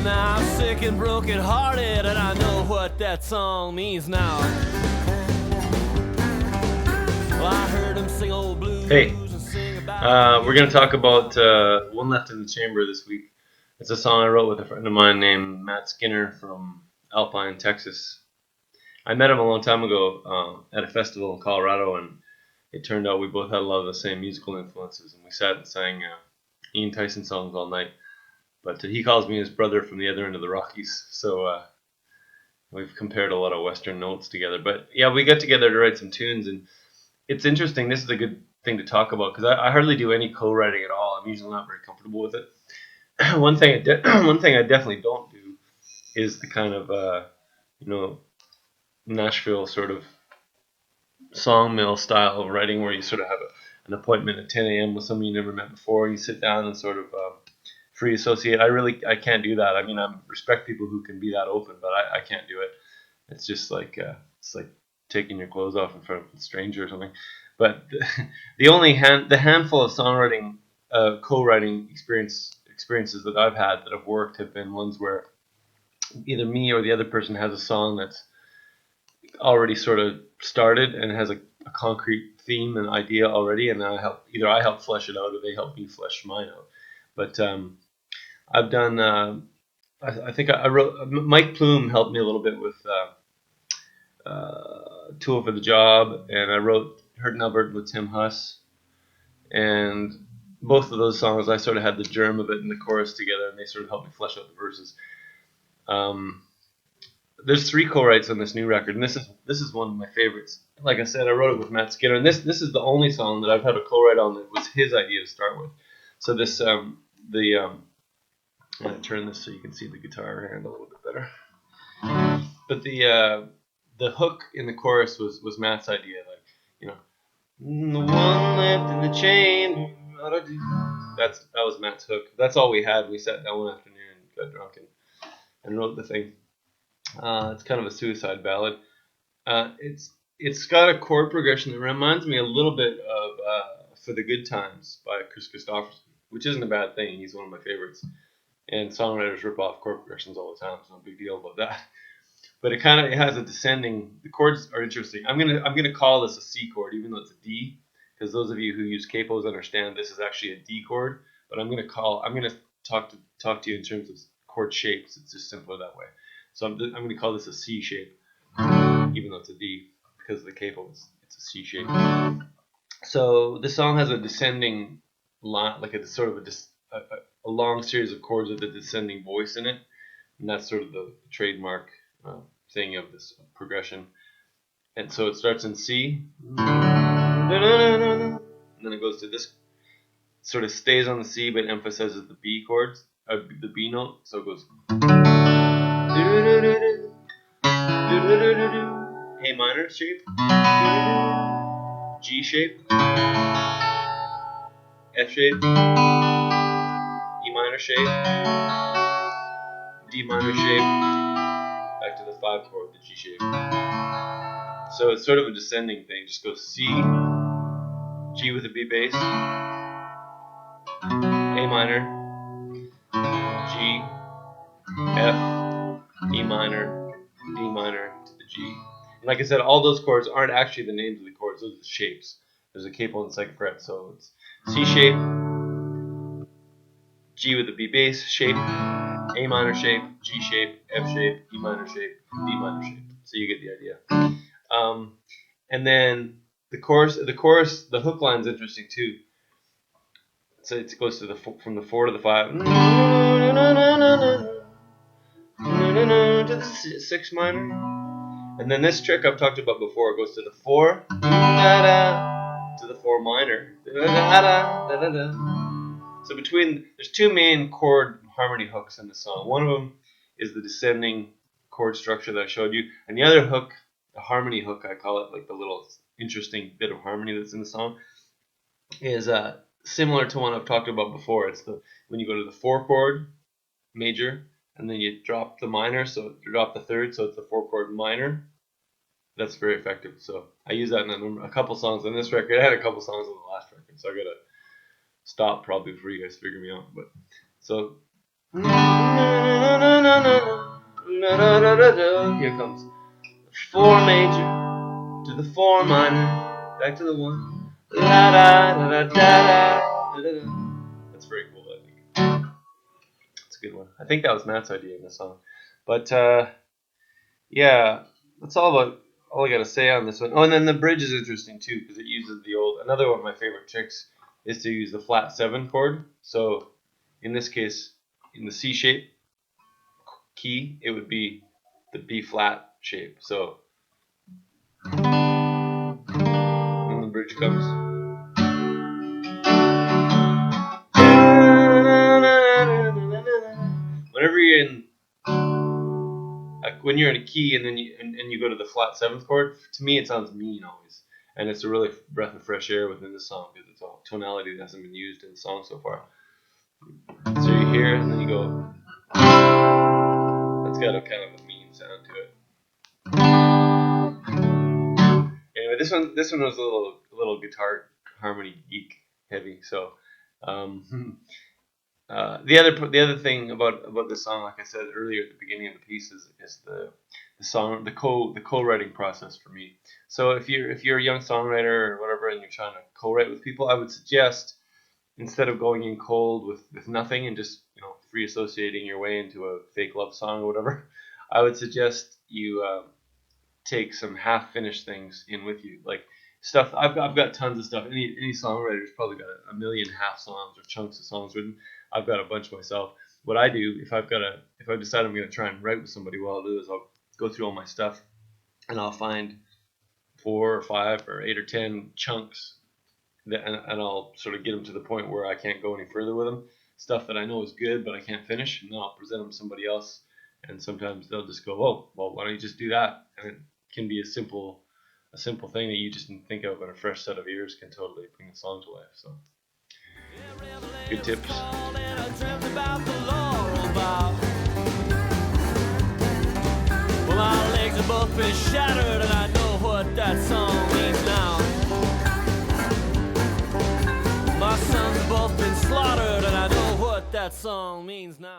now I'm sick and broken hearted, and I know what that song means now. Well, I heard him sing old blues. Hey, and sing about we're going to talk about One Left in the Chamber this week. It's a song I wrote with a friend of mine named Matt Skinner from Alpine, Texas. I met him a long time ago at a festival in Colorado, and it turned out we both had a lot of the same musical influences, and we sat and sang Ian Tyson songs all night. But he calls me his brother from the other end of the Rockies, so we've compared a lot of Western notes together. But yeah, we got together to write some tunes, and it's interesting. This is a good thing to talk about because I hardly do any co-writing at all. I'm usually not very comfortable with it. One thing I definitely don't do is the kind of Nashville sort of songmill style of writing where you sort of have an appointment at 10 a.m. with someone you never met before. You sit down and sort of free associate. I can't do that. I mean, I respect people who can be that open, but I can't do it. It's just like it's like taking your clothes off in front of a stranger or something. But the handful of songwriting, co-writing experiences that I've had that have worked have been ones where either me or the other person has a song that's already sort of started and has a concrete theme and idea already, and I help flesh it out or they help me flesh mine out. But I've done. I think I wrote. Mike Plume helped me a little bit with Tool for the Job, and I wrote Hurt and Albert with Tim Huss, and both of those songs I sort of had the germ of it and the chorus together, and they sort of helped me flesh out the verses. There's 3 co-writes on this new record, and this is one of my favorites. Like I said, I wrote it with Matt Skinner, and this is the only song that I've had a co-write on that was his idea to start with. So this I'm gonna turn this so you can see the guitar hand a little bit better. But the hook in the chorus was Matt's idea, like, the one left in the chamber. That was Matt's hook. That's all we had. We sat down one afternoon and got drunk and wrote the thing. It's kind of a suicide ballad. It's got a chord progression that reminds me a little bit of For the Good Times by Chris Christopherson, which isn't a bad thing. He's one of my favorites. And songwriters rip off chord progressions all the time, so no big deal about that. But it has a descending. The chords are interesting. I'm gonna call this a C chord, even though it's a D, because those of you who use capos understand this is actually a D chord. But I'm gonna talk to you in terms of chord shapes. It's just simpler that way. So I'm gonna call this a C shape, even though it's a D, because of the capo. It's a C shape. So the song has a descending line, like it's sort of a long series of chords with a descending voice in it, and that's sort of the trademark thing of this progression. And so it starts in C, and then it goes to this, sort of stays on the C but emphasizes the B chords, the B note. So it goes A minor shape, G shape, F shape, E minor shape, D minor shape, back to the 5 chord, the G shape. So it's sort of a descending thing. Just goes C, G with a B bass, A minor, G, F, E minor, D minor to the G. And like I said, all those chords aren't actually the names of the chords, those are the shapes. There's a capo on the 2nd fret, so it's C shape, G with a B bass shape, A minor shape, G shape, F shape, E minor shape, D minor shape. So you get the idea. And then the hook line's interesting too. So it goes to from the 4 to the 5, to the 6 minor, and then this trick I've talked about before. It goes to the 4, to the 4 minor. So there's 2 main chord harmony hooks in the song. One of them is the descending chord structure that I showed you, and the other hook, the harmony hook, I call it, like the little interesting bit of harmony that's in the song, is similar to one I've talked about before. It's when you go to the 4 chord major, and then you drop the minor, so you drop the 3rd, so it's the 4 chord minor. That's very effective. So I use that in a couple songs on this record. I had a couple songs on the last record, so I gotta stop probably before you guys figure me out. But so Here comes the 4 major to the 4 minor, back to the 1. La da da da da da da da. That's very cool, I think. That's a good one. I think that was Matt's idea in the song. But yeah, that's all I gotta say on this one. Oh, and then the bridge is interesting too because it uses the old. Another one of my favorite tricks is to use the flat 7 chord. So in this case, in the C shape key, it would be the B flat shape. So when the bridge comes. Whenever you're in, when you're in a key and then you go to the flat 7th chord, to me it sounds mean always, and it's a really breath of fresh air within the song because it's a tonality that hasn't been used in the song so far. So you hear and then you go. That's got a kind of a mean sound to it. Anyway, this one was a little guitar harmony geek heavy. So. The other thing about this song, like I said earlier at the beginning of the piece, is the co-writing process for me. So if you're a young songwriter or whatever and you're trying to co-write with people, I would suggest instead of going in cold with nothing and just free associating your way into a fake love song or whatever, I would suggest you take some half-finished things in with you, like stuff. I've got tons of stuff. Any songwriter's probably got a million half songs or chunks of songs written. I've got a bunch myself. What I do if I decide I'm going to try and write with somebody, what I'll do is I'll go through all my stuff and I'll find 4 or 5 or 8 or 10 chunks and I'll sort of get them to the point where I can't go any further with them. Stuff that I know is good but I can't finish, and then I'll present them to somebody else. And sometimes they'll just go, "Oh, well, why don't you just do that?" And it can be a simple thing that you just didn't think of, and a fresh set of ears can totally bring the song to life. So, good tips. Well, my legs have both been shattered, and I know what that song means now. My sons have both been slaughtered, and I know what that song means now.